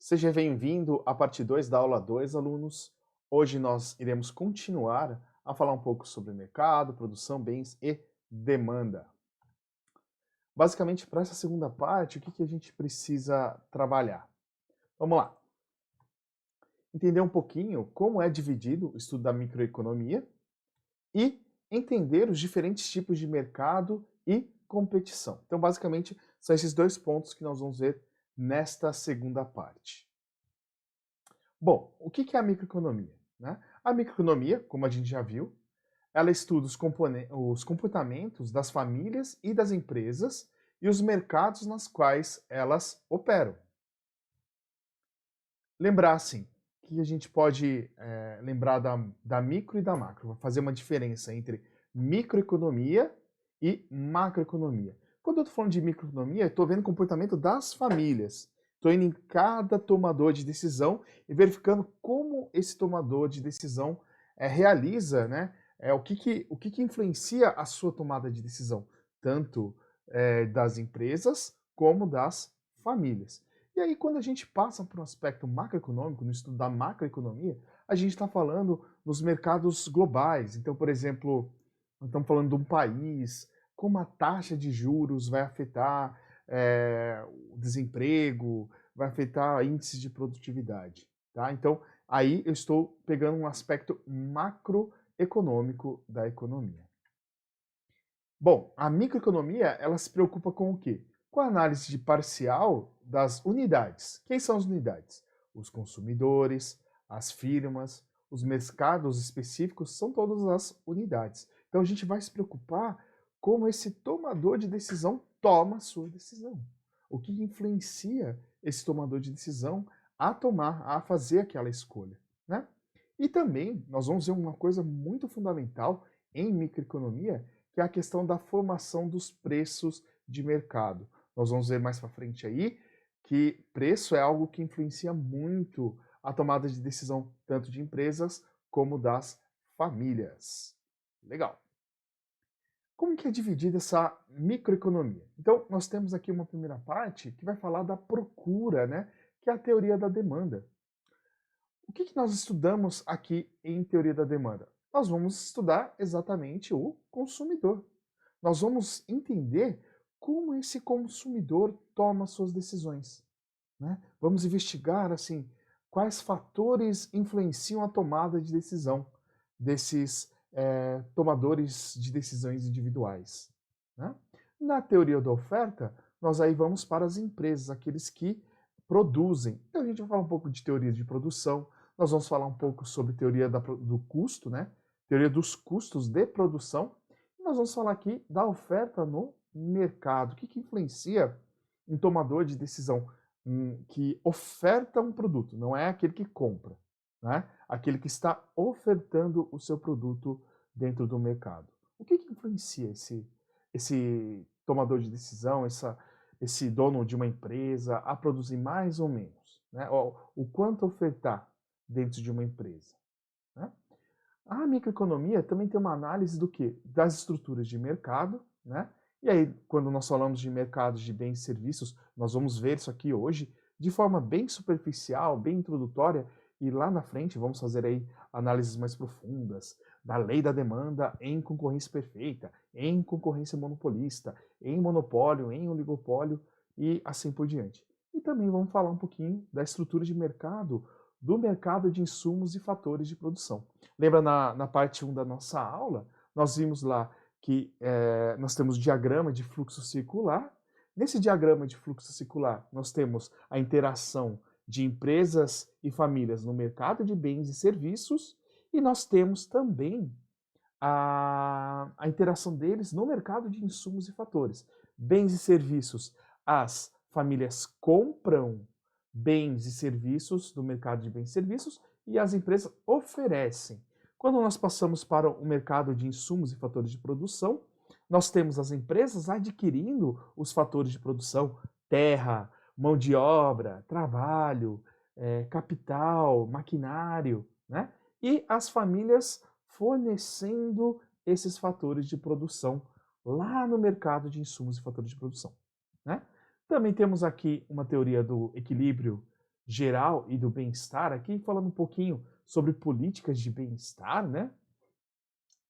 Seja bem-vindo à parte 2 da aula 2, alunos. Hoje nós iremos continuar a falar um pouco sobre mercado, produção, bens e demanda. Basicamente, para essa segunda parte, o que a gente precisa trabalhar? Vamos lá. Entender um pouquinho como é dividido o estudo da microeconomia e entender os diferentes tipos de mercado e competição. Então, basicamente, são esses dois pontos que nós vamos ver nesta segunda parte. Bom, o que é a microeconomia, né? A microeconomia, como a gente já viu, ela estuda os comportamentos das famílias e das empresas e os mercados nas quais elas operam. Lembrar, assim, que a gente pode lembrar da micro e da macro, fazer uma diferença entre microeconomia e macroeconomia. Quando eu estou falando de microeconomia, eu estou vendo o comportamento das famílias. Estou indo em cada tomador de decisão e verificando como esse tomador de decisão realiza, né? O que influencia a sua tomada de decisão, tanto das empresas como das famílias. E aí, quando a gente passa para o aspecto macroeconômico, no estudo da macroeconomia, a gente está falando nos mercados globais. Então, por exemplo, nós estamos falando de um país, como a taxa de juros vai afetar o desemprego, vai afetar índices de produtividade. Tá? Então, aí eu estou pegando um aspecto macroeconômico da economia. Bom, a microeconomia, ela se preocupa com o quê? Com a análise de parcial das unidades. Quem são as unidades? Os consumidores, as firmas, os mercados específicos, são todas as unidades. Então a gente vai se preocupar como esse tomador de decisão toma a sua decisão. O que influencia esse tomador de decisão a tomar, a fazer aquela escolha, né? E também nós vamos ver uma coisa muito fundamental em microeconomia, que é a questão da formação dos preços de mercado. Nós vamos ver mais para frente aí que preço é algo que influencia muito a tomada de decisão tanto de empresas como das famílias. Legal. Como que é dividida essa microeconomia? Então, nós temos aqui uma primeira parte que vai falar da procura, né? Que é a teoria da demanda. O que nós estudamos aqui em teoria da demanda? Nós vamos estudar exatamente o consumidor. Nós vamos entender como esse consumidor toma suas decisões, né? Vamos investigar assim quais fatores influenciam a tomada de decisão desses tomadores de decisões individuais, né? Na teoria da oferta, nós aí vamos para as empresas, aqueles que produzem. Então a gente vai falar um pouco de teoria de produção, nós vamos falar um pouco sobre teoria do custo, né? Teoria dos custos de produção. E nós vamos falar aqui da oferta no mercado. O que influencia um tomador de decisão que oferta um produto, não é aquele que compra, né? Aquele que está ofertando o seu produto dentro do mercado. O que influencia esse tomador de decisão, esse dono de uma empresa a produzir mais ou menos, né? O quanto ofertar dentro de uma empresa, né? A microeconomia também tem uma análise do quê? Das estruturas de mercado, né? E aí, quando nós falamos de mercados de bens e serviços, nós vamos ver isso aqui hoje de forma bem superficial, bem introdutória, e lá na frente vamos fazer aí análises mais profundas da lei da demanda em concorrência perfeita, em concorrência monopolista, em monopólio, em oligopólio e assim por diante. E também vamos falar um pouquinho da estrutura de mercado, do mercado de insumos e fatores de produção. Lembra na parte 1 da nossa aula, nós vimos lá que nós temos diagrama de fluxo circular. Nesse diagrama de fluxo circular, nós temos a interação de empresas e famílias no mercado de bens e serviços, e nós temos também a interação deles no mercado de insumos e fatores. Bens e serviços, as famílias compram bens e serviços do mercado de bens e serviços e as empresas oferecem. Quando nós passamos para o mercado de insumos e fatores de produção, nós temos as empresas adquirindo os fatores de produção, terra, mão de obra, trabalho, capital, maquinário, né? E as famílias fornecendo esses fatores de produção lá no mercado de insumos e fatores de produção, né? Também temos aqui uma teoria do equilíbrio geral e do bem-estar, aqui falando um pouquinho sobre políticas de bem-estar, né?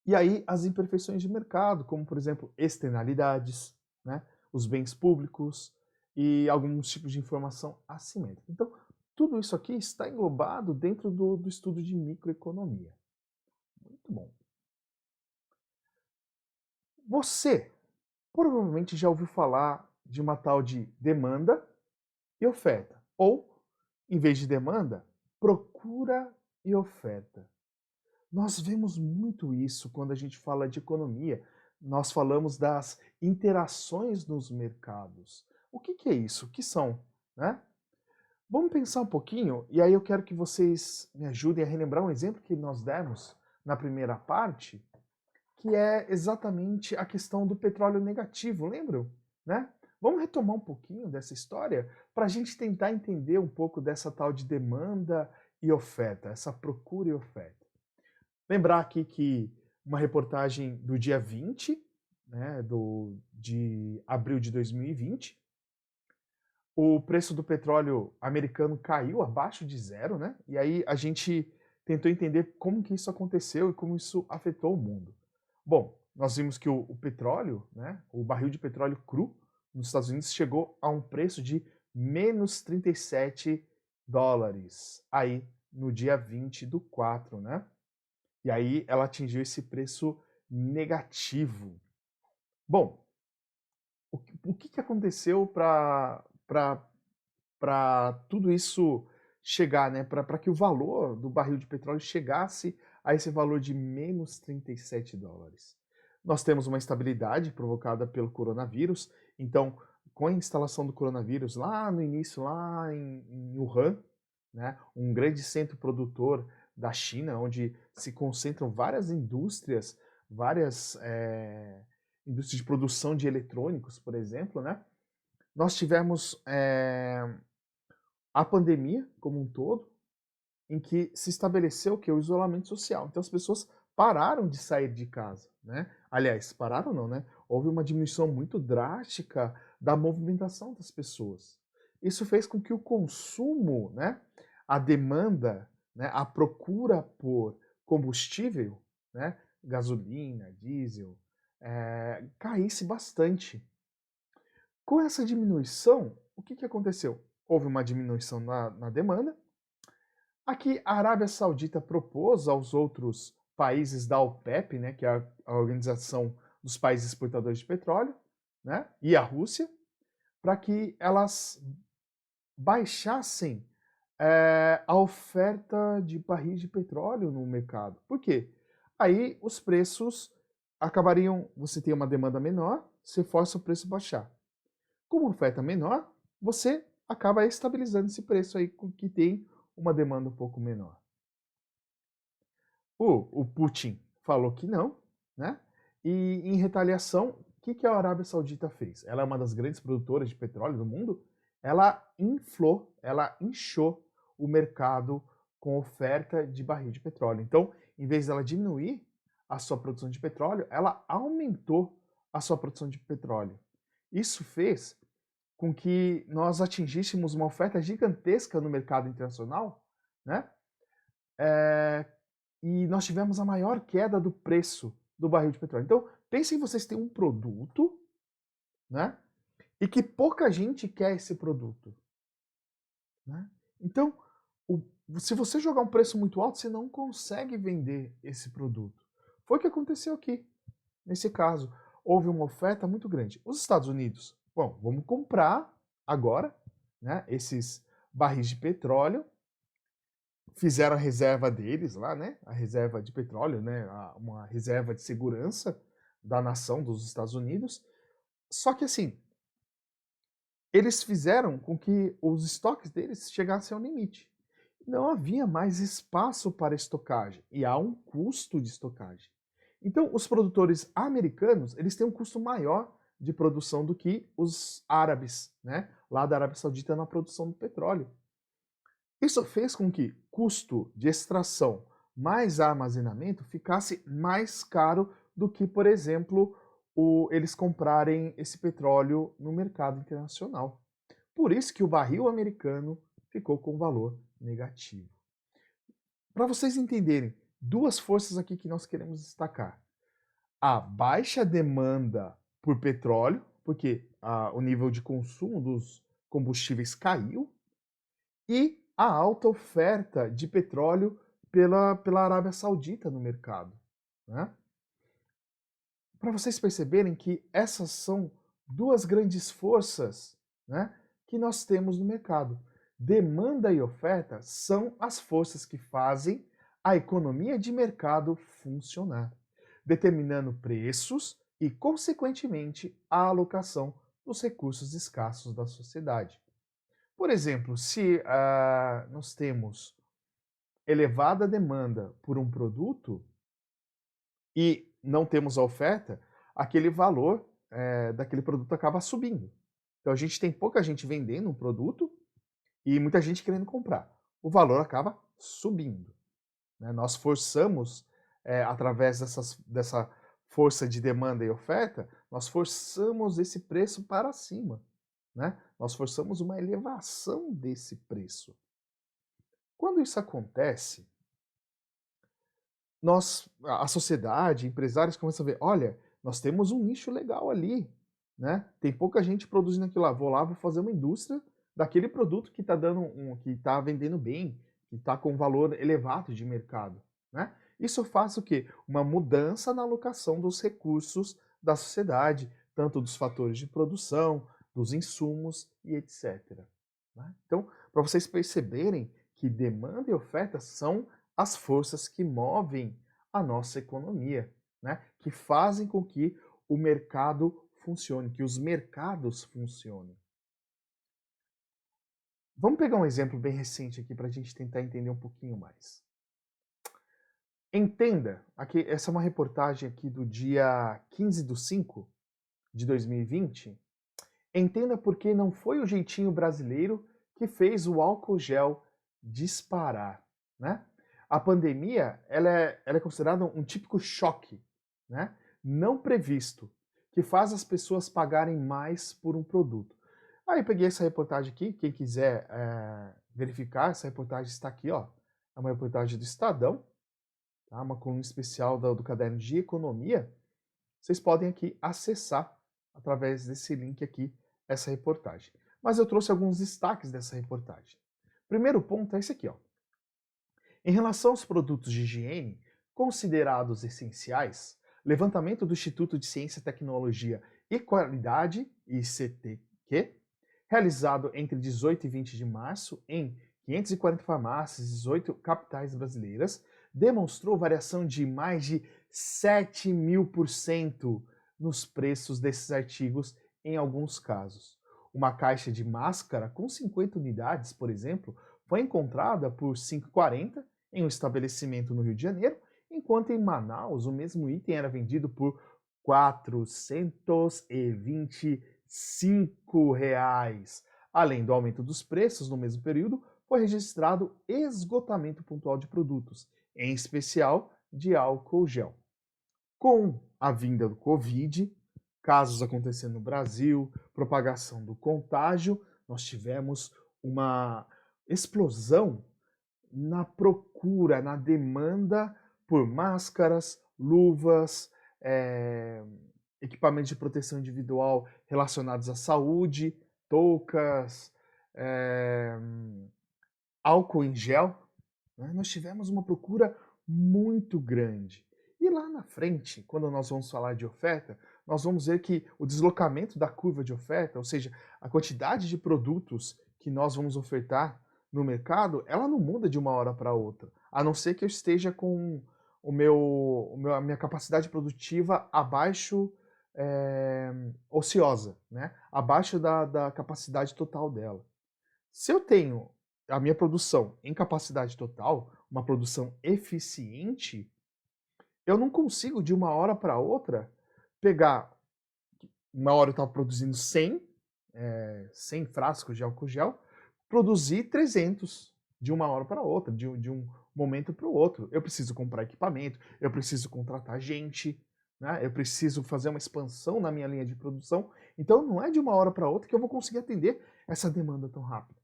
E aí as imperfeições de mercado, como por exemplo externalidades, né? Os bens públicos e alguns tipos de informação assimétrica. Então, tudo isso aqui está englobado dentro do estudo de microeconomia. Muito bom. Você provavelmente já ouviu falar de uma tal de demanda e oferta. Ou, em vez de demanda, procura e oferta. Nós vemos muito isso quando a gente fala de economia. Nós falamos das interações nos mercados. O que é isso? O que são? Né? Vamos pensar um pouquinho, e aí eu quero que vocês me ajudem a relembrar um exemplo que nós demos na primeira parte, que é exatamente a questão do petróleo negativo, lembram? Né? Vamos retomar um pouquinho dessa história para a gente tentar entender um pouco dessa tal de demanda e oferta, essa procura e oferta. Lembrar aqui que uma reportagem do dia 20, né, de abril de 2020, o preço do petróleo americano caiu abaixo de zero, né? E aí a gente tentou entender como que isso aconteceu e como isso afetou o mundo. Bom, nós vimos que o petróleo, né, o barril de petróleo cru nos Estados Unidos chegou a um preço de menos 37 dólares, aí no dia 20 do 4, né? E aí ela atingiu esse preço negativo. Bom, o que aconteceu para tudo isso chegar, né? Para que o valor do barril de petróleo chegasse a esse valor de menos 37 dólares. Nós temos uma instabilidade provocada pelo coronavírus, então, com a instalação do coronavírus lá no início, lá em Wuhan, né, um grande centro produtor da China, onde se concentram várias indústrias, várias indústrias de produção de eletrônicos, por exemplo, né? Nós tivemos a pandemia como um todo, em que se estabeleceu que o isolamento social. Então as pessoas pararam de sair de casa, né? Aliás, pararam não, né? Houve uma diminuição muito drástica da movimentação das pessoas. Isso fez com que o consumo, né, a demanda, né, a procura por combustível, né, gasolina, diesel, caísse bastante. Com essa diminuição, o que aconteceu? Houve uma diminuição na demanda. Aqui, a Arábia Saudita propôs aos outros países da OPEP, né, que é a Organização dos Países Exportadores de Petróleo, né, e a Rússia, para que elas baixassem a oferta de barris de petróleo no mercado. Por quê? Aí os preços acabariam, você tem uma demanda menor, você força o preço a baixar. Como a oferta é menor, você acaba estabilizando esse preço aí que tem uma demanda um pouco menor. O Putin falou que não, né? E em retaliação, o que a Arábia Saudita fez? Ela é uma das grandes produtoras de petróleo do mundo. Ela inflou, ela inchou o mercado com oferta de barril de petróleo. Então, em vez dela diminuir a sua produção de petróleo, ela aumentou a sua produção de petróleo. Isso fez com que nós atingíssemos uma oferta gigantesca no mercado internacional, né? E nós tivemos a maior queda do preço do barril de petróleo. Então, pensem em vocês terem um produto, né? E que pouca gente quer esse produto. Né? Então, se você jogar um preço muito alto, você não consegue vender esse produto. Foi o que aconteceu aqui. Nesse caso, houve uma oferta muito grande. Os Estados Unidos, bom, vamos comprar agora, né, esses barris de petróleo, fizeram a reserva deles lá, né, a reserva de petróleo, né, uma reserva de segurança da nação dos Estados Unidos. Só que assim, eles fizeram com que os estoques deles chegassem ao limite. Não havia mais espaço para estocagem e há um custo de estocagem. Então, os produtores americanos, eles têm um custo maior de produção do que os árabes, né, lá da Arábia Saudita na produção do petróleo. Isso fez com que custo de extração mais armazenamento ficasse mais caro do que, por exemplo, eles comprarem esse petróleo no mercado internacional. Por isso que o barril americano ficou com valor negativo. Para vocês entenderem, duas forças aqui que nós queremos destacar. A baixa demanda por petróleo, porque o nível de consumo dos combustíveis caiu, e a alta oferta de petróleo pela Arábia Saudita no mercado, né? Para vocês perceberem que essas são duas grandes forças, né, que nós temos no mercado. Demanda e oferta são as forças que fazem a economia de mercado funcionar, determinando preços e, consequentemente, a alocação dos recursos escassos da sociedade. Por exemplo, se nós temos elevada demanda por um produto e não temos a oferta, aquele valor daquele produto acaba subindo. Então a gente tem pouca gente vendendo um produto e muita gente querendo comprar. O valor acaba subindo, né? Nós forçamos, através dessa força de demanda e oferta, nós forçamos esse preço para cima, né? Nós forçamos uma elevação desse preço. Quando isso acontece, a sociedade, empresários começam a ver, olha, nós temos um nicho legal ali, né? Tem pouca gente produzindo aquilo lá, vou fazer uma indústria daquele produto que está que está vendendo bem, que está com valor elevado de mercado, né? Isso faz o quê? Uma mudança na alocação dos recursos da sociedade, tanto dos fatores de produção, dos insumos e etc. Né? Então, para vocês perceberem que demanda e oferta são as forças que movem a nossa economia, né? Que fazem com que o mercado funcione, que os mercados funcionem. Vamos pegar um exemplo bem recente aqui para a gente tentar entender um pouquinho mais. Entenda, aqui, essa é uma reportagem aqui do dia 15/5 de 2020. Entenda por que não foi o jeitinho brasileiro que fez o álcool gel disparar, né? A pandemia, ela é considerada um típico choque, né? Não previsto, que faz as pessoas pagarem mais por um produto. Aí eu peguei essa reportagem aqui, quem quiser verificar, essa reportagem está aqui, ó. É uma reportagem do Estadão, tá? Uma coluna especial do caderno de economia. Vocês podem aqui acessar, através desse link aqui, essa reportagem. Mas eu trouxe alguns destaques dessa reportagem. Primeiro ponto é esse aqui, ó. Em relação aos produtos de higiene considerados essenciais, levantamento do Instituto de Ciência, Tecnologia e Qualidade, ICTQ, realizado entre 18 e 20 de março em 540 farmácias e 18 capitais brasileiras, demonstrou variação de mais de 7.000% nos preços desses artigos em alguns casos. Uma caixa de máscara com 50 unidades, por exemplo, foi encontrada por R$ 5,40 em um estabelecimento no Rio de Janeiro, enquanto em Manaus o mesmo item era vendido por R$ 425. Além do aumento dos preços no mesmo período, foi registrado esgotamento pontual de produtos, em especial de álcool gel. Com a vinda do Covid, casos acontecendo no Brasil, propagação do contágio, nós tivemos uma explosão na procura, na demanda por máscaras, luvas, equipamentos de proteção individual relacionados à saúde, toucas, álcool em gel. Né? Nós tivemos uma procura muito grande. E lá na frente, quando nós vamos falar de oferta, nós vamos ver que o deslocamento da curva de oferta, ou seja, a quantidade de produtos que nós vamos ofertar no mercado, ela não muda de uma hora para outra, a não ser que eu esteja com a minha capacidade produtiva abaixo, ociosa, né? Abaixo da capacidade total dela. Se eu tenho a minha produção em capacidade total, uma produção eficiente, eu não consigo de uma hora para outra pegar, uma hora eu estava produzindo 100 frascos de álcool gel, produzir 300 de uma hora para outra, de um momento para o outro. Eu preciso comprar equipamento, eu preciso contratar gente, né? Eu preciso fazer uma expansão na minha linha de produção. Então não é de uma hora para outra que eu vou conseguir atender essa demanda tão rápido.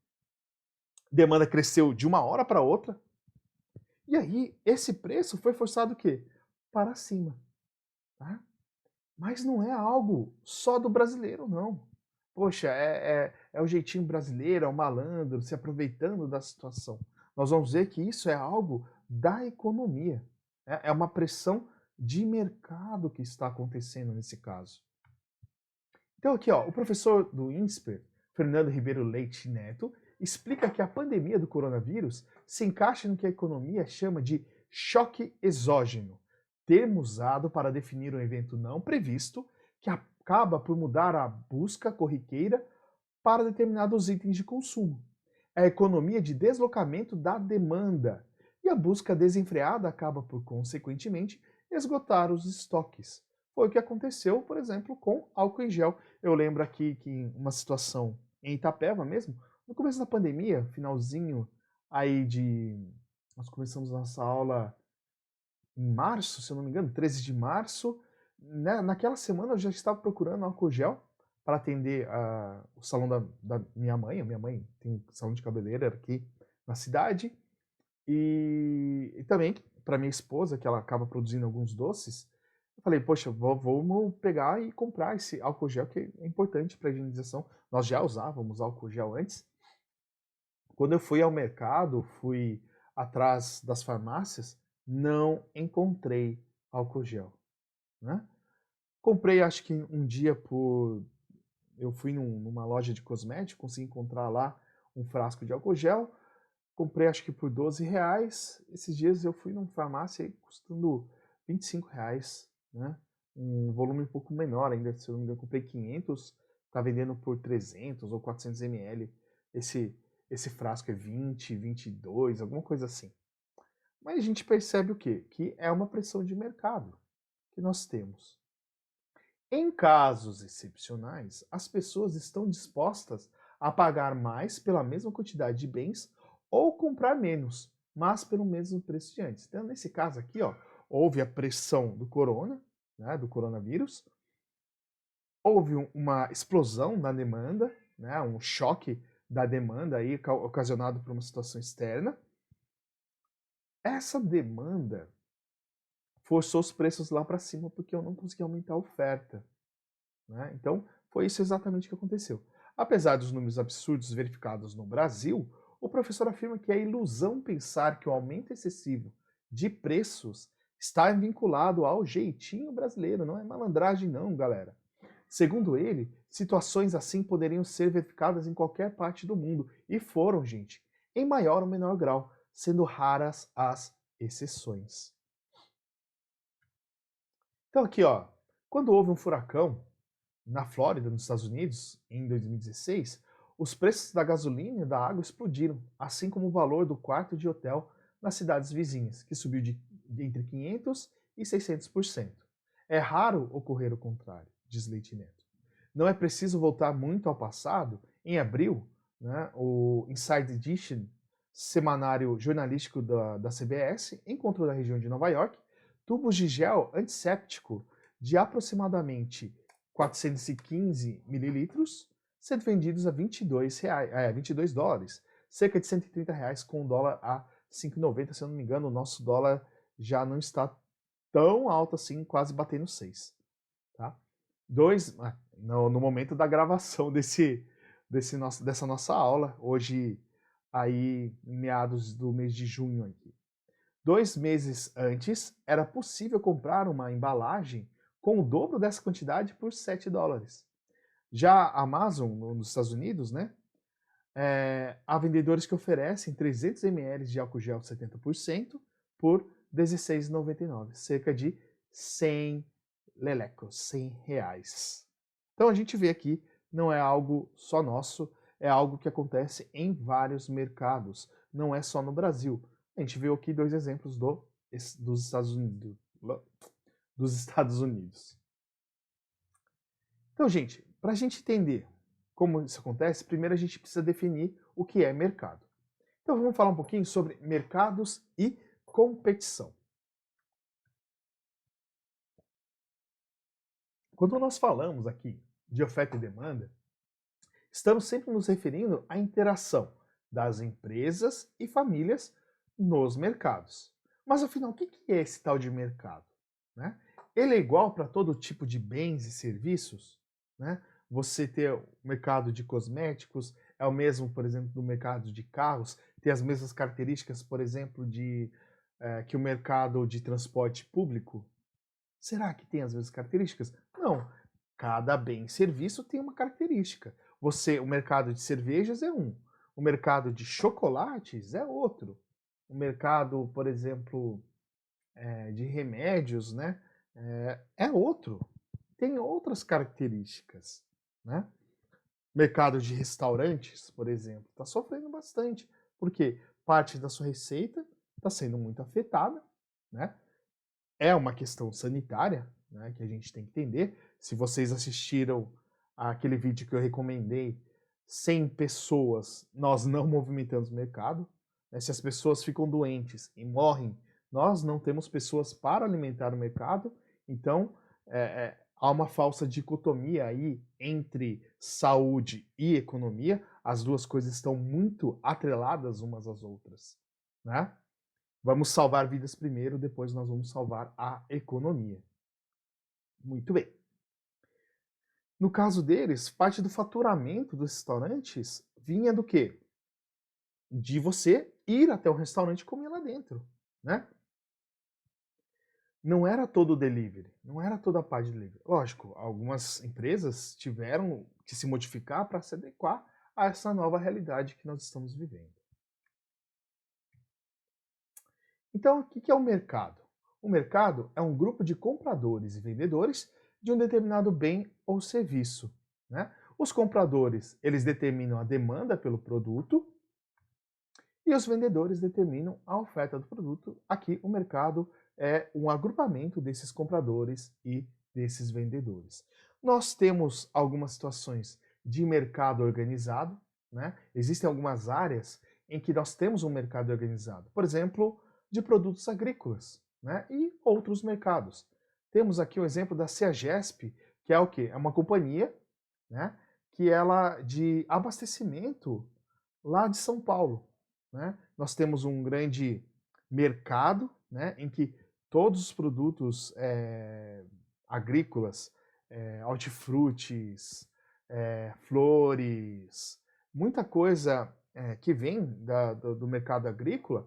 demanda cresceu de uma hora para outra, e aí esse preço foi forçado o quê? Para cima. Tá? Mas não é algo só do brasileiro, não. Poxa, é o jeitinho brasileiro, é o malandro se aproveitando da situação. Nós vamos ver que isso é algo da economia. É uma pressão de mercado que está acontecendo nesse caso. Então aqui, ó, o professor do INSPER, Fernando Ribeiro Leite Neto, explica que a pandemia do coronavírus se encaixa no que a economia chama de choque exógeno, termo usado para definir um evento não previsto que acaba por mudar a busca corriqueira para determinados itens de consumo. É a economia de deslocamento da demanda, e a busca desenfreada acaba por, consequentemente, esgotar os estoques. Foi o que aconteceu, por exemplo, com álcool em gel. Eu lembro aqui que em uma situação em Itapeva mesmo, no começo da pandemia, finalzinho aí de... Nós começamos nossa aula em março, se eu não me engano, 13 de março. Né? Naquela semana eu já estava procurando álcool gel para atender o salão da minha mãe. A minha mãe tem um salão de cabeleireiro aqui na cidade. E também para minha esposa, que ela acaba produzindo alguns doces. Eu falei, poxa, vamos pegar e comprar esse álcool gel, que é importante para a higienização. Nós já usávamos álcool gel antes. Quando eu fui ao mercado, fui atrás das farmácias, não encontrei álcool gel. Né? Comprei, acho que um dia por... Eu fui numa loja de cosméticos, consegui encontrar lá um frasco de álcool gel. Comprei, acho que por R$ 12. Esses dias eu fui numa farmácia custando R$ 25. Né? Um volume um pouco menor ainda, se eu não me engano, comprei 500, tá vendendo por 300 ou 400 ml. Esse frasco é 20, 22, alguma coisa assim. Mas a gente percebe o quê? Que é uma pressão de mercado que nós temos. Em casos excepcionais, as pessoas estão dispostas a pagar mais pela mesma quantidade de bens ou comprar menos, mas pelo mesmo preço de antes. Então, nesse caso aqui, ó, houve a pressão do do coronavírus, houve uma explosão na demanda, né, um choque da demanda aí, ocasionado por uma situação externa. Essa demanda forçou os preços lá para cima porque eu não consegui aumentar a oferta. Né? Então, foi isso exatamente que aconteceu. Apesar dos números absurdos verificados no Brasil, o professor afirma que é ilusão pensar que o aumento excessivo de preços está vinculado ao jeitinho brasileiro. Não é malandragem não, galera. Segundo ele, situações assim poderiam ser verificadas em qualquer parte do mundo, e foram, gente, em maior ou menor grau, sendo raras as exceções. Então aqui, ó, quando houve um furacão na Flórida, nos Estados Unidos, em 2016, os preços da gasolina e da água explodiram, assim como o valor do quarto de hotel nas cidades vizinhas, que subiu de entre 500% e 600%. É raro ocorrer o contrário, diz Leite Neto. Não é preciso voltar muito ao passado. Em abril, né, o Inside Edition, semanário jornalístico da CBS, encontrou na região de Nova York tubos de gel antisséptico de aproximadamente 415 mililitros, sendo vendidos a $22, cerca de R$ 130, com o dólar a 5,90. Se eu não me engano, o nosso dólar já não está tão alto assim, quase batendo 6. Tá? No momento da gravação dessa nossa aula, hoje, aí, em meados do mês de junho. Aqui. 2 meses antes, era possível comprar uma embalagem com o dobro dessa quantidade por $7. Já a Amazon, nos Estados Unidos, né, há vendedores que oferecem 300 ml de álcool gel 70% por R$16,99, cerca de 100 lelecos, R$100. Então a gente vê aqui, não é algo só nosso, é algo que acontece em vários mercados, não é só no Brasil. A gente viu aqui 2 exemplos dos Estados Unidos. Então, gente, para a gente entender como isso acontece, primeiro a gente precisa definir o que é mercado. Então vamos falar um pouquinho sobre mercados e competição. Quando nós falamos aqui de oferta e demanda, estamos sempre nos referindo à interação das empresas e famílias nos mercados. Mas afinal, o que é esse tal de mercado? Né? Ele é igual para todo tipo de bens e serviços? Né? Você ter o mercado de cosméticos é o mesmo, por exemplo, do mercado de carros, tem as mesmas características, por exemplo, que o mercado de transporte público? Será que tem as mesmas características? Não. Cada bem e serviço tem uma característica. O mercado de cervejas é um, o mercado de chocolates é outro, o mercado, por exemplo, de remédios, né, é outro. Tem outras características, né? Mercado de restaurantes, por exemplo, está sofrendo bastante, porque parte da sua receita está sendo muito afetada, né? É uma questão sanitária, né, que a gente tem que entender. Se vocês assistiram aquele vídeo que eu recomendei, 100 pessoas, nós não movimentamos o mercado. Né? Se as pessoas ficam doentes e morrem, nós não temos pessoas para alimentar o mercado. Então, há uma falsa dicotomia aí entre saúde e economia. As duas coisas estão muito atreladas umas às outras, né? Vamos salvar vidas primeiro, depois nós vamos salvar a economia. Muito bem. No caso deles, parte do faturamento dos restaurantes vinha do quê? De você ir até o restaurante e comer lá dentro, né? Não era todo o delivery, não era toda a parte de delivery. Lógico, algumas empresas tiveram que se modificar para se adequar a essa nova realidade que nós estamos vivendo. Então, o que é o mercado? O mercado é um grupo de compradores e vendedores de um determinado bem ou serviço. Né? Os compradores, eles determinam a demanda pelo produto e os vendedores determinam a oferta do produto. Aqui, o mercado é um agrupamento desses compradores e desses vendedores. Nós temos algumas situações de mercado organizado, né? Existem algumas áreas em que nós temos um mercado organizado. Por exemplo, de produtos agrícolas, né? E outros mercados. Temos aqui o exemplo da CEAGESP, que é o quê? É uma companhia, né? Que ela de abastecimento lá de São Paulo, né? Nós temos um grande mercado, né? Em que todos os produtos agrícolas, hortifrutis, flores, muita coisa que vem do mercado agrícola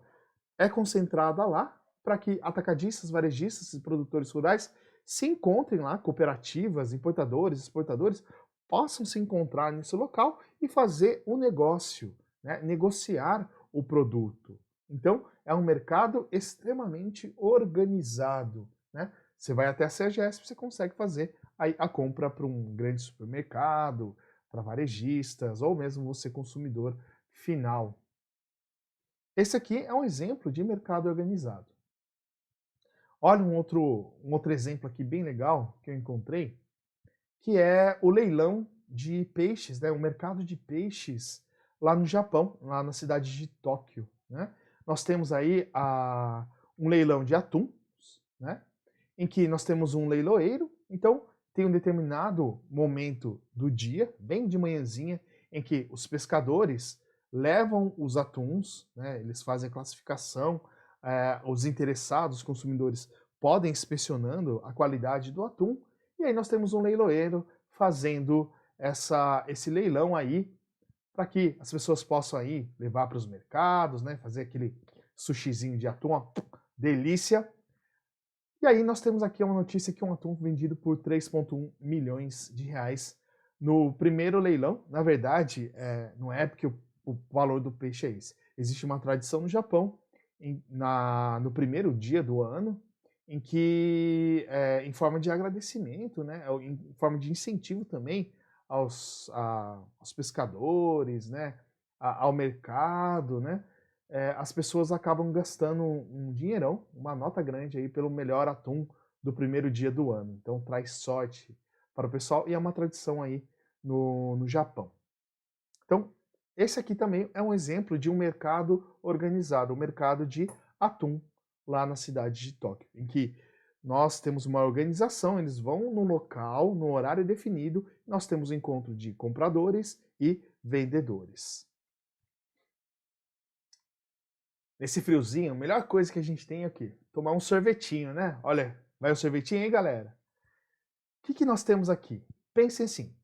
é concentrada lá para que atacadistas, varejistas e produtores rurais se encontrem lá, cooperativas, importadores, exportadores, possam se encontrar nesse local e fazer um negócio, né? Negociar o produto. Então, é um mercado extremamente organizado. Né? Você vai até a CEAGESP, você consegue fazer a compra para um grande supermercado, para varejistas, ou mesmo você consumidor final. Esse aqui é um exemplo de mercado organizado. Olha um outro exemplo aqui bem legal que eu encontrei, que é o leilão de peixes, né? O mercado de peixes lá no Japão, lá na cidade de Tóquio. Né? Nós temos aí um leilão de atuns, né? Em que nós temos um leiloeiro, então tem um determinado momento do dia, bem de manhãzinha, em que os pescadores levam os atuns, né? Eles fazem a classificação, os interessados, os consumidores, podem inspecionando a qualidade do atum, e aí nós temos um leiloeiro fazendo esse leilão aí, para que as pessoas possam aí levar para os mercados, né, fazer aquele sushizinho de atum, ó, delícia. E aí nós temos aqui uma notícia que um atum vendido por 3,1 milhões de reais no primeiro leilão. Na verdade, não é porque o valor do peixe é esse. Existe uma tradição no Japão, no primeiro dia do ano, em que, em forma de agradecimento, né, em forma de incentivo também aos pescadores, né, ao mercado, né, as pessoas acabam gastando um dinheirão, uma nota grande aí pelo melhor atum do primeiro dia do ano. Então traz sorte para o pessoal e é uma tradição aí no Japão. Então, esse aqui também é um exemplo de um mercado organizado, um mercado de atum lá na cidade de Tóquio, em que nós temos uma organização, eles vão no local, no horário definido, nós temos um encontro de compradores e vendedores. Nesse friozinho, a melhor coisa que a gente tem é o quê? Tomar um sorvetinho, né? Olha, vai o sorvetinho aí, galera? O que nós temos aqui? Pensem assim,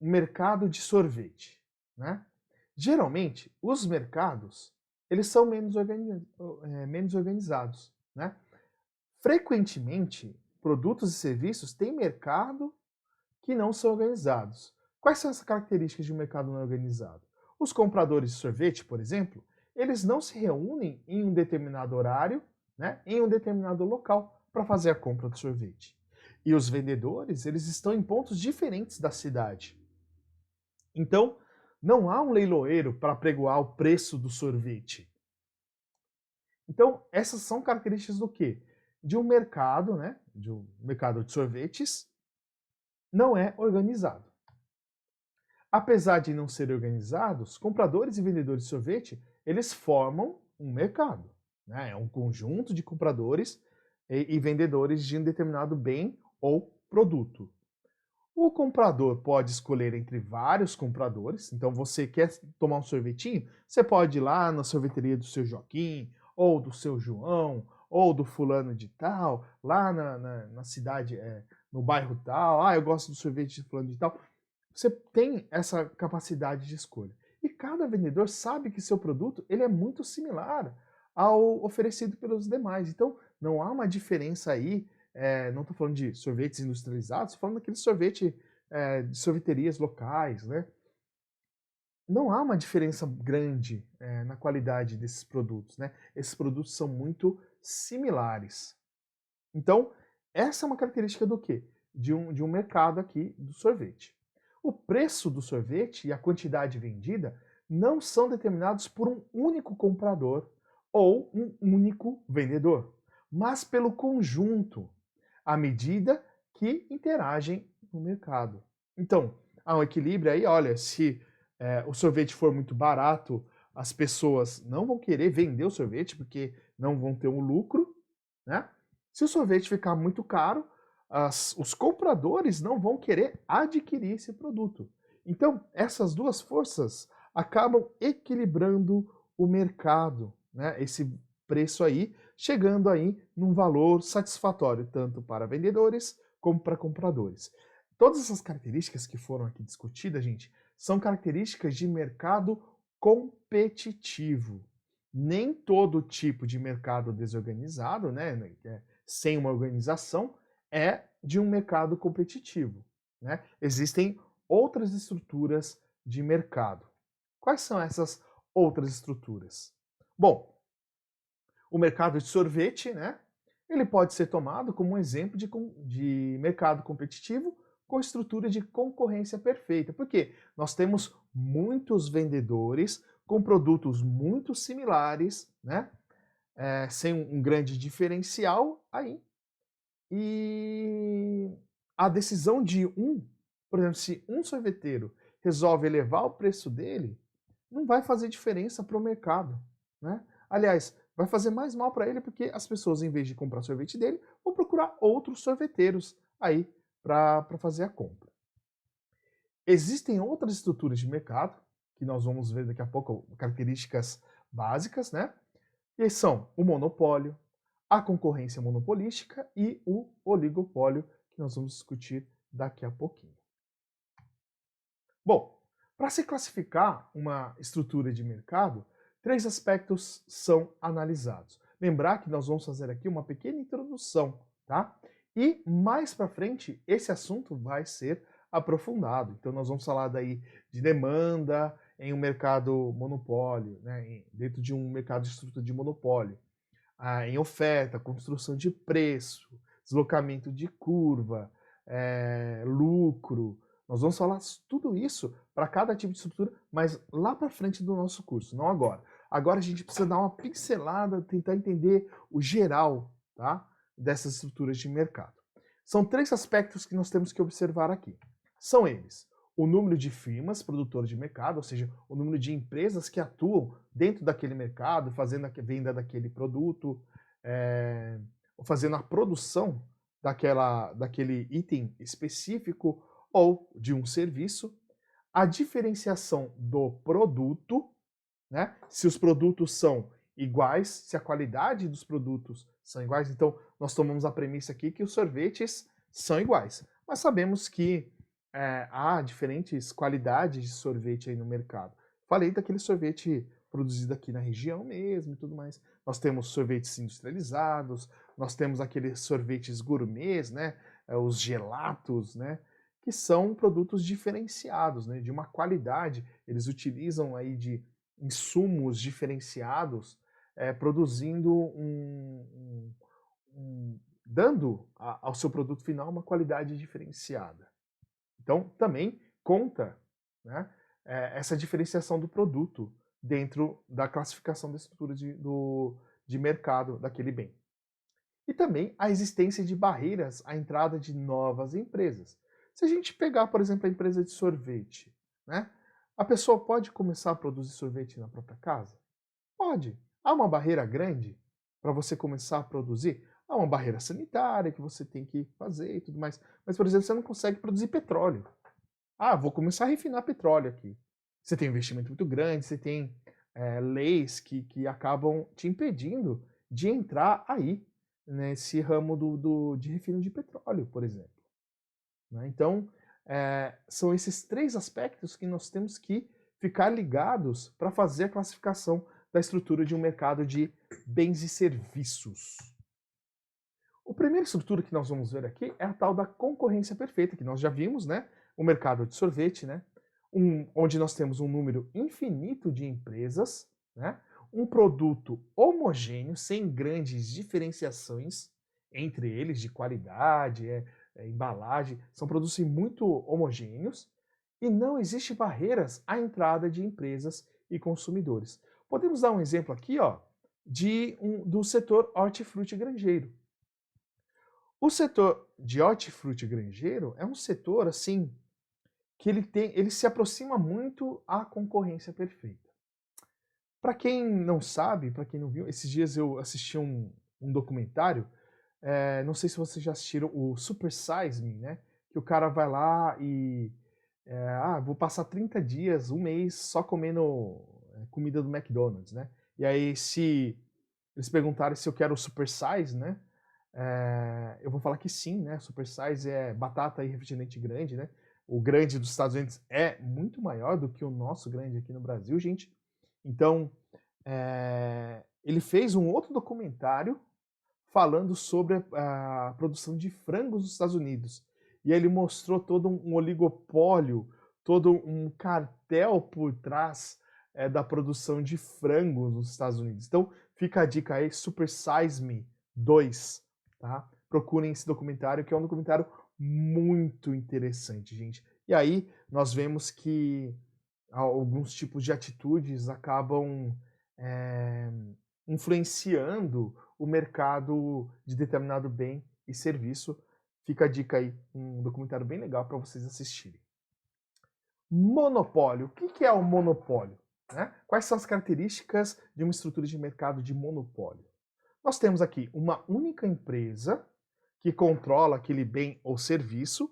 um mercado de sorvete, né? Geralmente, os mercados, eles são menos organizados, né? Frequentemente, produtos e serviços têm mercado que não são organizados. Quais são as características de um mercado não organizado? Os compradores de sorvete, por exemplo, eles não se reúnem em um determinado horário, né, em um determinado local para fazer a compra do sorvete. E os vendedores, eles estão em pontos diferentes da cidade. Então, não há um leiloeiro para pregoar o preço do sorvete. Então, essas são características do quê? De um mercado, né, de um mercado de sorvetes, não é organizado. Apesar de não serem organizados, compradores e vendedores de sorvete, eles formam um mercado, né? É um conjunto de compradores e vendedores de um determinado bem ou produto. O comprador pode escolher entre vários compradores, então você quer tomar um sorvetinho, você pode ir lá na sorveteria do seu Joaquim, ou do seu João, ou do fulano de tal, lá na cidade, no bairro tal, eu gosto do sorvete de fulano de tal. Você tem essa capacidade de escolha. E cada vendedor sabe que seu produto ele é muito similar ao oferecido pelos demais. Então, não há uma diferença aí. Não estou falando de sorvetes industrializados, estou falando daquele sorvete de sorveterias locais, né? Não há uma diferença grande na qualidade desses produtos, né? Esses produtos são muito similares. Então, essa é uma característica do quê? De um mercado aqui do sorvete. O preço do sorvete e a quantidade vendida não são determinados por um único comprador ou um único vendedor, mas pelo conjunto, à medida que interagem no mercado. Então, há um equilíbrio aí, olha, se o sorvete for muito barato, as pessoas não vão querer vender o sorvete porque não vão ter um lucro, né? Se o sorvete ficar muito caro, os compradores não vão querer adquirir esse produto. Então, essas duas forças acabam equilibrando o mercado, né? Esse preço aí, chegando aí num valor satisfatório, tanto para vendedores como para compradores. Todas essas características que foram aqui discutidas, gente, são características de mercado competitivo. Nem todo tipo de mercado desorganizado, né, sem uma organização, é de um mercado competitivo, né? Existem outras estruturas de mercado. Quais são essas outras estruturas? Bom, o mercado de sorvete, né? Ele pode ser tomado como um exemplo de mercado competitivo com estrutura de concorrência perfeita. Por quê? Nós temos muitos vendedores com produtos muito similares, né? Sem um grande diferencial aí. E a decisão de por exemplo, se um sorveteiro resolve elevar o preço dele, não vai fazer diferença para o mercado, né? Aliás, vai fazer mais mal para ele porque as pessoas, em vez de comprar sorvete dele, vão procurar outros sorveteiros aí para fazer a compra. Existem outras estruturas de mercado, que nós vamos ver daqui a pouco, características básicas, né? E são o monopólio, a concorrência monopolística e o oligopólio, que nós vamos discutir daqui a pouquinho. Bom, para se classificar uma estrutura de mercado, 3 aspectos são analisados. Lembrar que nós vamos fazer aqui uma pequena introdução, tá? E mais para frente, esse assunto vai ser aprofundado. Então nós vamos falar daí de demanda em um mercado monopólio, né? Dentro de um mercado de estrutura de monopólio. Em oferta, construção de preço, deslocamento de curva, lucro. Nós vamos falar tudo isso para cada tipo de estrutura, mas lá para frente do nosso curso, não agora. Agora a gente precisa dar uma pincelada, tentar entender o geral, tá, dessas estruturas de mercado. São 3 aspectos que nós temos que observar aqui. São eles: o número de firmas produtoras de mercado, ou seja, o número de empresas que atuam dentro daquele mercado, fazendo a venda daquele produto, fazendo a produção daquele item específico ou de um serviço, a diferenciação do produto, né? Se os produtos são iguais, se a qualidade dos produtos são iguais. Então, nós tomamos a premissa aqui que os sorvetes são iguais. Mas sabemos que há diferentes qualidades de sorvete aí no mercado. Falei daquele sorvete produzido aqui na região mesmo e tudo mais. Nós temos sorvetes industrializados, nós temos aqueles sorvetes gourmets, né? Os gelatos, né? Que são produtos diferenciados, né? De uma qualidade. Eles utilizam aí de insumos diferenciados, produzindo dando ao seu produto final uma qualidade diferenciada. Então, também conta, né, essa diferenciação do produto dentro da classificação da estrutura de mercado daquele bem. E também a existência de barreiras à entrada de novas empresas. Se a gente pegar, por exemplo, a empresa de sorvete, né, a pessoa pode começar a produzir sorvete na própria casa? Pode. Há uma barreira grande para você começar a produzir? Há uma barreira sanitária que você tem que fazer e tudo mais. Mas, por exemplo, você não consegue produzir petróleo. Ah, vou começar a refinar petróleo aqui. Você tem um investimento muito grande, você tem leis que acabam te impedindo de entrar aí, nesse ramo de refino de petróleo, por exemplo. Né? Então, são esses três aspectos que nós temos que ficar ligados para fazer a classificação da estrutura de um mercado de bens e serviços. A primeira estrutura que nós vamos ver aqui é a tal da concorrência perfeita, que nós já vimos, né? O mercado de sorvete, né? Onde nós temos um número infinito de empresas, né? Um produto homogêneo, sem grandes diferenciações entre eles de qualidade, embalagem, são produtos muito homogêneos e não existe barreiras à entrada de empresas e consumidores. Podemos dar um exemplo aqui, ó, do setor hortifruti granjeiro. O setor de hortifruti granjeiro é um setor assim que ele se aproxima muito à concorrência perfeita. Para quem não sabe, para quem não viu, esses dias eu assisti um documentário, não sei se vocês já assistiram o Super Size Me, né? Que o cara vai lá e vou passar 30 dias, um mês só comendo comida do McDonald's, né? E aí se eles perguntarem se eu quero o Super Size, né? Eu vou falar que sim, né? Super Size é batata e refrigerante grande, né? O grande dos Estados Unidos é muito maior do que o nosso grande aqui no Brasil, gente. Então, ele fez um outro documentário falando sobre a produção de frangos nos Estados Unidos. E aí ele mostrou todo um oligopólio, todo um cartel por trás da produção de frangos nos Estados Unidos. Então, fica a dica aí, Super Size Me 2. Tá? Procurem esse documentário, que é um documentário muito interessante, gente. E aí nós vemos que alguns tipos de atitudes acabam influenciando o mercado de determinado bem e serviço. Fica a dica aí, um documentário bem legal para vocês assistirem. Monopólio. O que é o monopólio? Né? Quais são as características de uma estrutura de mercado de monopólio? Nós temos aqui uma única empresa que controla aquele bem ou serviço,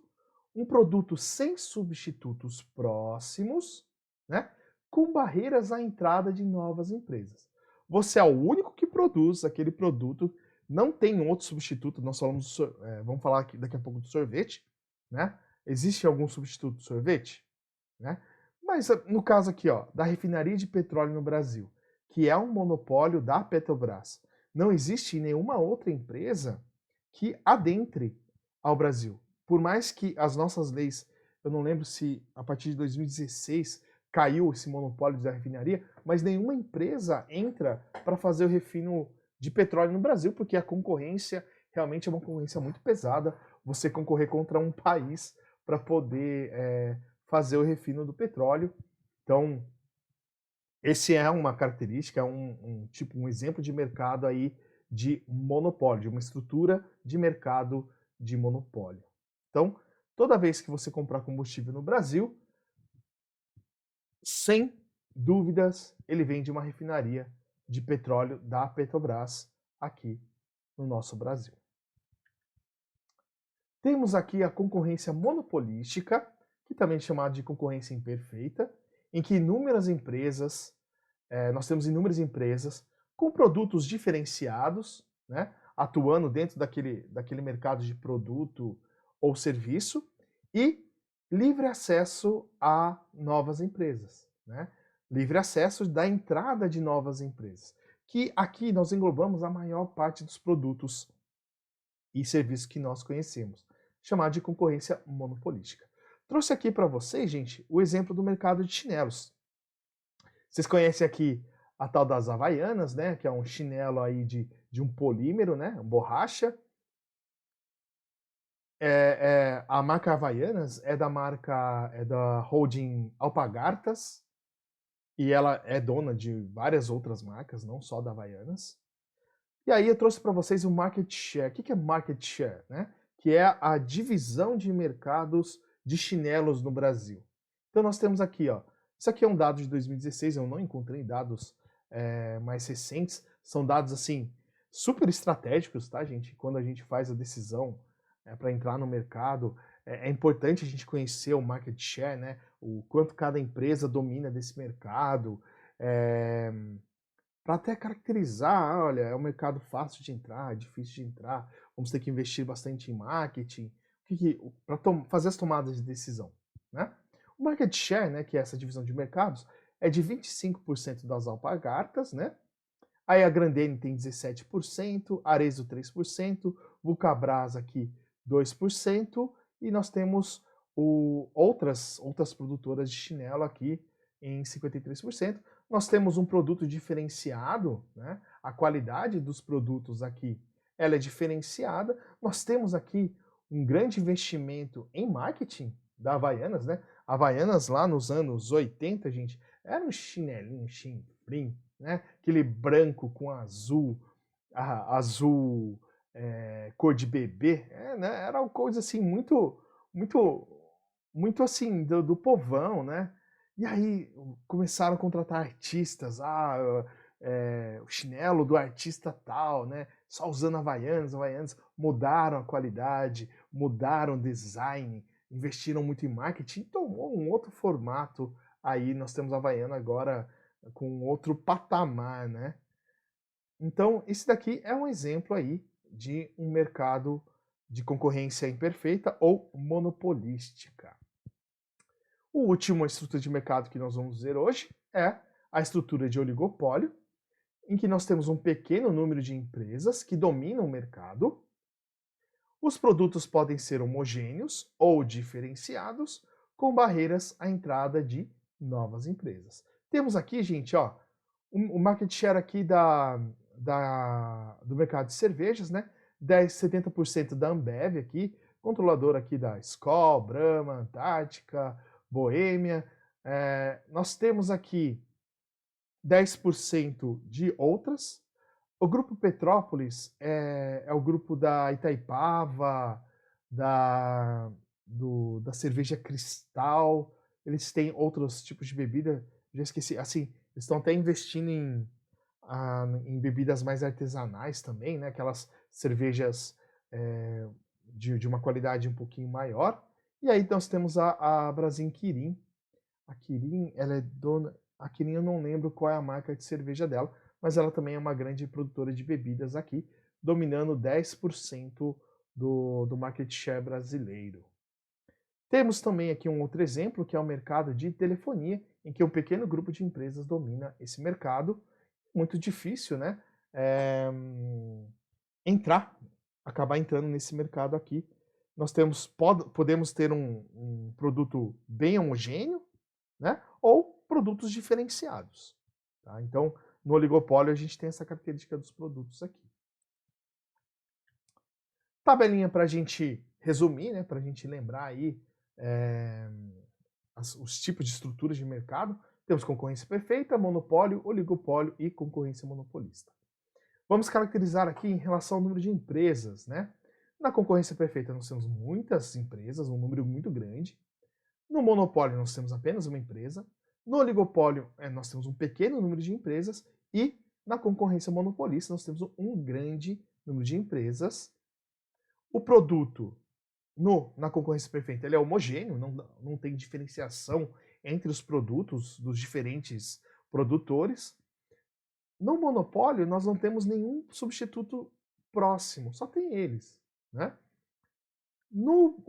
um produto sem substitutos próximos, né, com barreiras à entrada de novas empresas. Você é o único que produz aquele produto, não tem outro substituto. Nós falamos, vamos falar aqui, daqui a pouco do sorvete, né? Existe algum substituto do sorvete? Né? Mas no caso aqui, ó, da refinaria de petróleo no Brasil, que é um monopólio da Petrobras, não existe nenhuma outra empresa que adentre ao Brasil. Por mais que as nossas leis, eu não lembro se a partir de 2016 caiu esse monopólio da refinaria, mas nenhuma empresa entra para fazer o refino de petróleo no Brasil, porque a concorrência realmente é uma concorrência muito pesada, você concorrer contra um país para poder fazer o refino do petróleo. Então, esse é uma característica, é um exemplo de mercado aí de monopólio, de uma estrutura de mercado de monopólio. Então, toda vez que você comprar combustível no Brasil, sem dúvidas, ele vem de uma refinaria de petróleo da Petrobras aqui no nosso Brasil. Temos aqui a concorrência monopolística, que também é chamada de concorrência imperfeita, em que nós temos inúmeras empresas com produtos diferenciados, né, atuando dentro daquele mercado de produto ou serviço, e livre acesso a novas empresas, né? Livre acesso da entrada de novas empresas, que aqui nós englobamos a maior parte dos produtos e serviços que nós conhecemos, chamado de concorrência monopolística. Trouxe aqui para vocês, gente, o exemplo do mercado de chinelos. Vocês conhecem aqui a tal das Havaianas, né, que é um chinelo aí de um polímero, né, borracha. A marca Havaianas é da holding Alpargatas, e ela é dona de várias outras marcas, não só da Havaianas. E aí eu trouxe para vocês o market share. O que é market share? Né? Que é a divisão de mercados de chinelos no Brasil. Então nós temos aqui, ó, isso aqui é um dado de 2016, eu não encontrei dados mais recentes, são dados assim super estratégicos, tá, gente? Quando a gente faz a decisão para entrar no mercado, é importante a gente conhecer o market share, né? O quanto cada empresa domina desse mercado, para até caracterizar, olha, é um mercado fácil de entrar, difícil de entrar, vamos ter que investir bastante em marketing, para fazer as tomadas de decisão, né? O market share, né, que é essa divisão de mercados, é de 25% das Alpargatas, né? Aí a Grendene tem 17%, Arezzo 3%, Vulcabras aqui 2%, e nós temos outras produtoras de chinelo aqui em 53%. Nós temos um produto diferenciado, né? A qualidade dos produtos aqui ela é diferenciada. Nós temos aqui um grande investimento em marketing da Havaianas, né? A Havaianas lá nos anos 80, gente, era um chinelinho chinfrim, né? Aquele branco com azul, azul cor de bebê, né? Era uma coisa assim muito assim do povão, né? E aí começaram a contratar artistas, o chinelo do artista tal, né? Só usando Havaianas mudaram a qualidade, mudaram o design, investiram muito em marketing, tomou um outro formato. Aí nós temos a Havaiana agora com outro patamar, né? Então, esse daqui é um exemplo aí de um mercado de concorrência imperfeita ou monopolística. O último estrutura de mercado que nós vamos ver hoje é a estrutura de oligopólio, em que nós temos um pequeno número de empresas que dominam o mercado. Os produtos podem ser homogêneos ou diferenciados, com barreiras à entrada de novas empresas. Temos aqui, gente, ó, o market share aqui do mercado de cervejas, né? 70% da Ambev aqui, controlador aqui da Skol, Brahma, Antártica, Boêmia. Nós temos aqui 10% de outras. O grupo Petrópolis é o grupo da Itaipava, da cerveja Cristal. Eles têm outros tipos de bebida, já esqueci. Assim, eles estão até investindo em bebidas mais artesanais também, né? Aquelas cervejas de uma qualidade um pouquinho maior. E aí nós temos a Brasil Kirin. A Kirin, ela é dona... A Kirin eu não lembro qual é a marca de cerveja dela, mas ela também é uma grande produtora de bebidas aqui, dominando 10% do market share brasileiro. Temos também aqui um outro exemplo, que é o mercado de telefonia, em que um pequeno grupo de empresas domina esse mercado. Muito difícil, né? Acabar entrando nesse mercado aqui. Nós podemos ter um produto bem homogêneo, né? Ou produtos diferenciados. Tá? Então, no oligopólio, a gente tem essa característica dos produtos aqui. Tabelinha para a gente resumir, né? Para a gente lembrar aí os tipos de estruturas de mercado. Temos concorrência perfeita, monopólio, oligopólio e concorrência monopolista. Vamos caracterizar aqui em relação ao número de empresas, né? Na concorrência perfeita nós temos muitas empresas, um número muito grande. No monopólio nós temos apenas uma empresa. No oligopólio nós temos um pequeno número de empresas. E na concorrência monopolista nós temos um grande número de empresas. O produto na concorrência perfeita ele é homogêneo, não tem diferenciação entre os produtos dos diferentes produtores. no monopólio, nós não temos nenhum substituto próximo, só tem eles, né? No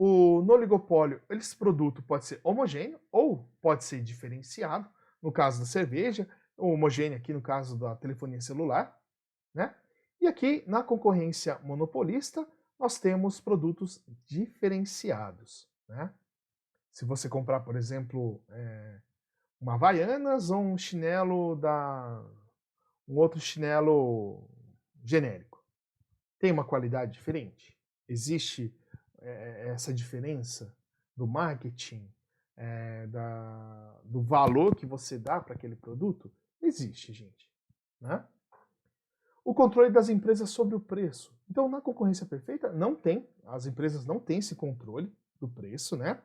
oligopólio, esse produto pode ser homogêneo ou pode ser diferenciado, no caso da cerveja, ou homogêneo aqui no caso da telefonia celular, né? E aqui, na concorrência monopolista, nós temos produtos diferenciados, né? Se você comprar, por exemplo, uma Havaianas ou um chinelo um outro chinelo genérico, tem uma qualidade diferente? Existe essa diferença do marketing, do valor que você dá para aquele produto? Existe, gente, né? O controle das empresas sobre o preço. Então, na concorrência perfeita, não tem, as empresas não têm esse controle do preço, né?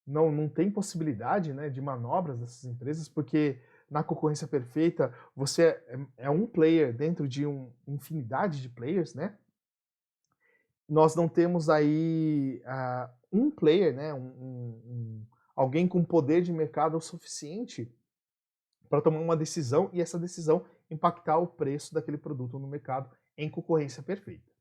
Não tem possibilidade, né, de manobras dessas empresas, porque na concorrência perfeita você é um player dentro de uma infinidade de players, né? Nós não temos aí um player, né, alguém com poder de mercado o suficiente para tomar uma decisão e essa decisão impactar o preço daquele produto no mercado em concorrência perfeita.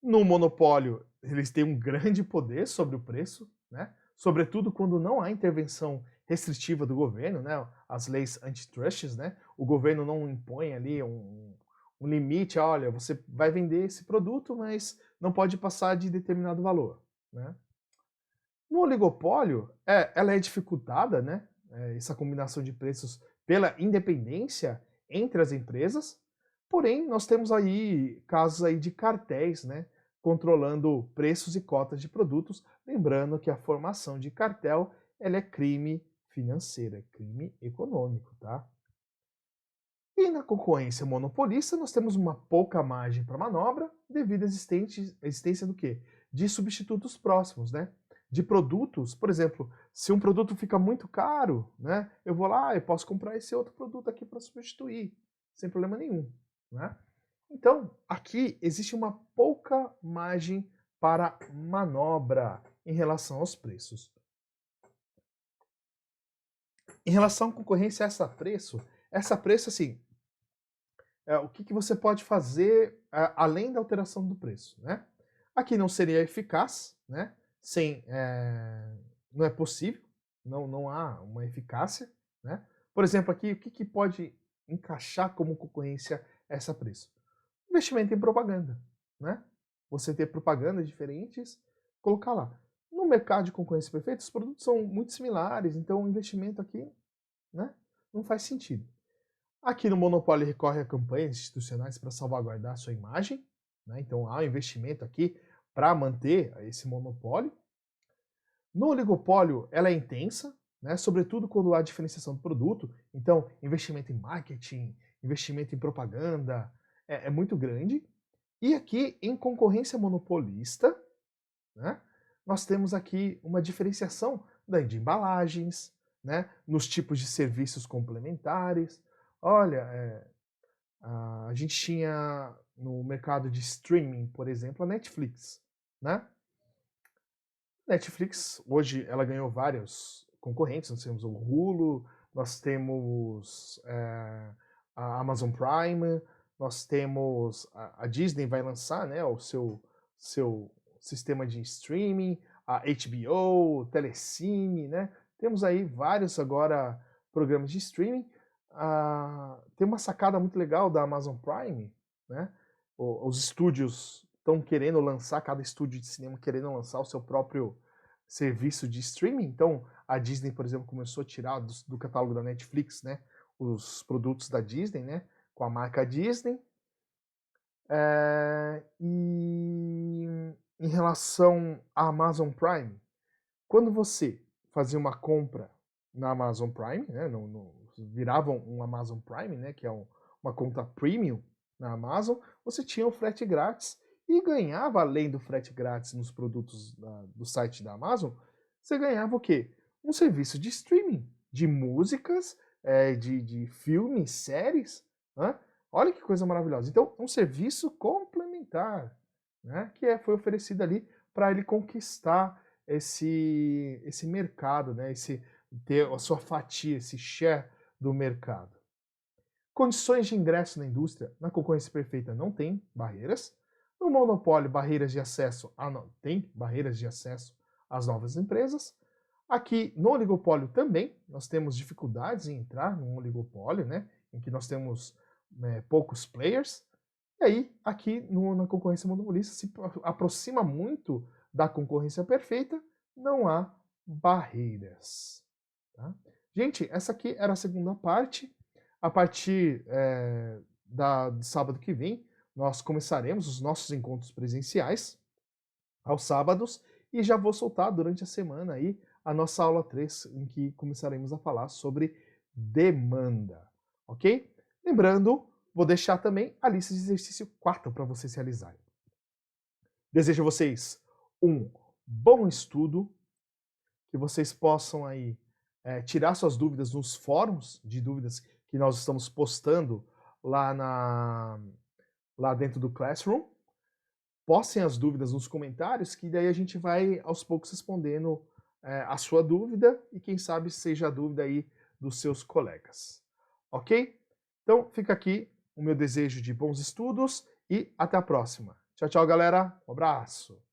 No monopólio, eles têm um grande poder sobre o preço, né? Sobretudo quando não há intervenção restritiva do governo, né? As leis antitrusts, né? O governo não impõe ali um limite, olha, você vai vender esse produto, mas não pode passar de determinado valor, né? No oligopólio, ela é dificultada, né? Essa combinação de preços pela independência entre as empresas, porém nós temos aí casos aí de cartéis, né? Controlando preços e cotas de produtos, lembrando que a formação de cartel ela é crime financeiro, é crime econômico, tá? E na concorrência monopolista, nós temos uma pouca margem para manobra devido à existência do quê? De substitutos próximos, né? De produtos, por exemplo, se um produto fica muito caro, né? Eu vou lá e posso comprar esse outro produto aqui para substituir, sem problema nenhum, né? Então, aqui existe uma pouca margem para manobra em relação aos preços. Em relação à concorrência essa preço assim, o que você pode fazer além da alteração do preço, né? Aqui não seria eficaz, né? Não é possível, não há uma eficácia, né? Por exemplo, aqui o que pode encaixar como concorrência essa preço? Investimento em propaganda, né? Você ter propagandas diferentes, colocar lá. No mercado de concorrência perfeita, os produtos são muito similares, então o investimento aqui, né, não faz sentido. Aqui no monopólio recorre a campanhas institucionais para salvaguardar a sua imagem, né? Então há um investimento aqui para manter esse monopólio. No oligopólio ela é intensa, né? Sobretudo quando há diferenciação do produto, então investimento em marketing, investimento em propaganda é muito grande. E aqui em concorrência monopolista, né, nós temos aqui uma diferenciação de embalagens, né, nos tipos de serviços complementares. Olha, a gente tinha no mercado de streaming, por exemplo, a Netflix, né? Netflix, hoje, ela ganhou vários concorrentes. Nós temos o Hulu, nós temos a Amazon Prime, nós temos a Disney vai lançar, né, o seu sistema de streaming, a HBO, Telecine, né? Temos aí vários agora programas de streaming. Tem uma sacada muito legal da Amazon Prime, né? Os estúdios estão querendo lançar, cada estúdio de cinema querendo lançar o seu próprio serviço de streaming. Então, a Disney, por exemplo, começou a tirar do catálogo da Netflix, né, os produtos da Disney, né, com a marca Disney. E em relação à Amazon Prime, quando você fazia uma compra na Amazon Prime, né, viravam um Amazon Prime, né, que é uma conta premium na Amazon, você tinha o frete grátis e ganhava, além do frete grátis nos produtos do site da Amazon, você ganhava o quê? Um serviço de streaming, de músicas, de filmes, séries, né? Olha que coisa maravilhosa. Então, um serviço complementar, né, que foi oferecido ali para ele conquistar esse mercado, né, ter a sua fatia, esse share do mercado. Condições de ingresso na indústria, na concorrência perfeita não tem barreiras. No monopólio, barreiras de acesso tem barreiras de acesso às novas empresas. Aqui no oligopólio também, nós temos dificuldades em entrar num oligopólio, né, em que nós temos poucos players. E aí, aqui na concorrência monopolista, se aproxima muito da concorrência perfeita, não há barreiras. Tá? Gente, essa aqui era a segunda parte. A partir do sábado que vem, nós começaremos os nossos encontros presenciais aos sábados e já vou soltar durante a semana aí a nossa aula 3, em que começaremos a falar sobre demanda, ok? Lembrando, vou deixar também a lista de exercício 4 para vocês realizarem. Desejo a vocês um bom estudo, que vocês possam aí tirar suas dúvidas nos fóruns de dúvidas que nós estamos postando lá dentro do Classroom. Postem as dúvidas nos comentários, que daí a gente vai aos poucos respondendo a sua dúvida e quem sabe seja a dúvida aí dos seus colegas. Ok? Então fica aqui o meu desejo de bons estudos e até a próxima. Tchau, tchau, galera. Um abraço.